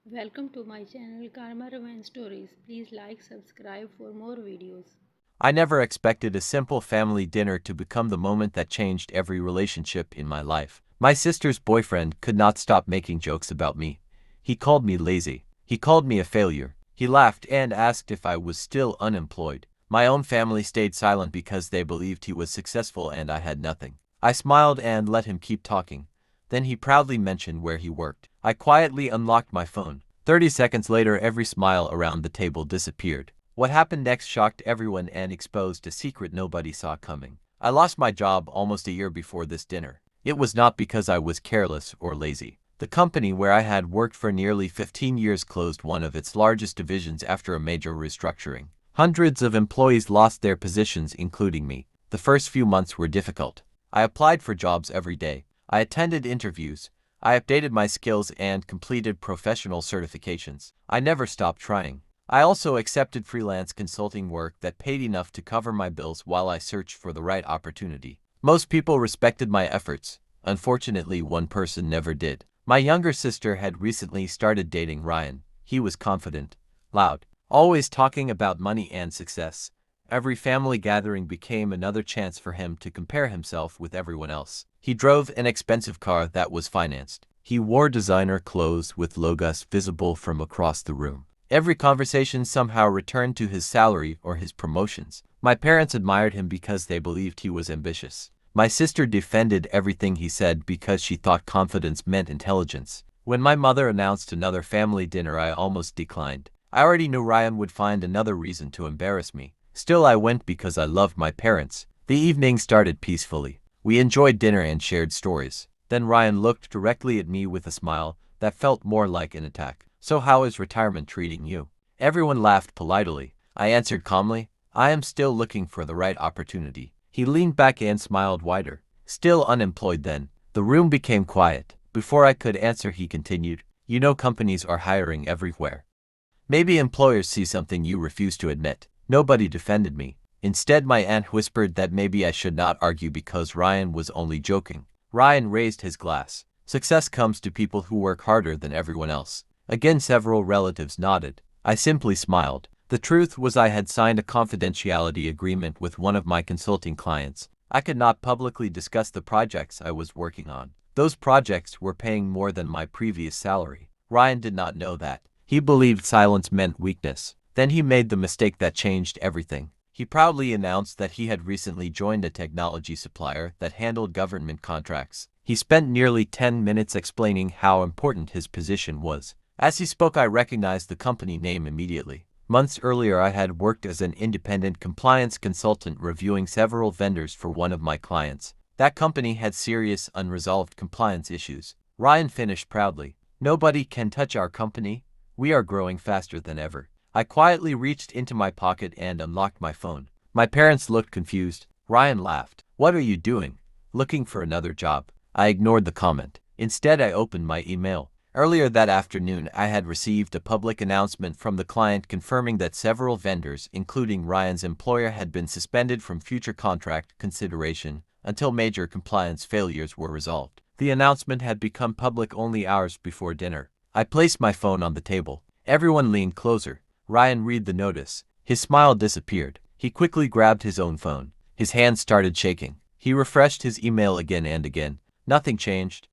Welcome to my channel Karma Romance Stories. Please like, subscribe for more videos. I never expected a simple family dinner to become the moment that changed every relationship in my life. My sister's boyfriend could not stop making jokes about me. He called me lazy. He called me a failure. He laughed and asked if I was still unemployed. My own family stayed silent because they believed he was successful and I had nothing. I smiled and let him keep talking. Then he proudly mentioned where he worked. I quietly unlocked my phone. 30 seconds later, every smile around the table disappeared. What happened next shocked everyone and exposed a secret nobody saw coming. I lost my job almost a year before this dinner. It was not because I was careless or lazy. The company where I had worked for nearly 15 years closed one of its largest divisions after a major restructuring. Hundreds of employees lost their positions, including me. The first few months were difficult. I applied for jobs every day. I attended interviews. I updated my skills and completed professional certifications. I never stopped trying. I also accepted freelance consulting work that paid enough to cover my bills while I searched for the right opportunity. Most people respected my efforts. Unfortunately, one person never did. My younger sister had recently started dating Ryan. He was confident, loud, always talking about money and success. Every family gathering became another chance for him to compare himself with everyone else. He drove an expensive car that was financed. He wore designer clothes with logos visible from across the room. Every conversation somehow returned to his salary or his promotions. My parents admired him because they believed he was ambitious. My sister defended everything he said because she thought confidence meant intelligence. When my mother announced another family dinner, I almost declined. I already knew Ryan would find another reason to embarrass me. Still, I went because I loved my parents. The evening started peacefully. We enjoyed dinner and shared stories. Then Ryan looked directly at me with a smile that felt more like an attack. "So how is retirement treating you?" Everyone laughed politely. I answered calmly, "I am still looking for the right opportunity." He leaned back and smiled wider. "Still unemployed then?" The room became quiet. Before I could answer, he continued, "You know companies are hiring everywhere. Maybe employers see something you refuse to admit." Nobody defended me. Instead, my aunt whispered that maybe I should not argue because Ryan was only joking. Ryan raised his glass. "Success comes to people who work harder than everyone else." Again, several relatives nodded. I simply smiled. The truth was I had signed a confidentiality agreement with one of my consulting clients. I could not publicly discuss the projects I was working on. Those projects were paying more than my previous salary. Ryan did not know that. He believed silence meant weakness. Then he made the mistake that changed everything. He proudly announced that he had recently joined a technology supplier that handled government contracts. He spent nearly 10 minutes explaining how important his position was. As he spoke, I recognized the company name immediately. Months earlier, I had worked as an independent compliance consultant reviewing several vendors for one of my clients. That company had serious unresolved compliance issues. Ryan finished proudly, "Nobody can touch our company. We are growing faster than ever." I quietly reached into my pocket and unlocked my phone. My parents looked confused. Ryan laughed. "What are you doing?" "Looking for another job." I ignored the comment. Instead, I opened my email. Earlier that afternoon, I had received a public announcement from the client confirming that several vendors, including Ryan's employer, had been suspended from future contract consideration until major compliance failures were resolved. The announcement had become public only hours before dinner. I placed my phone on the table. Everyone leaned closer. Ryan read the notice. His smile disappeared. He quickly grabbed his own phone. His hands started shaking. He refreshed his email again and again. Nothing changed.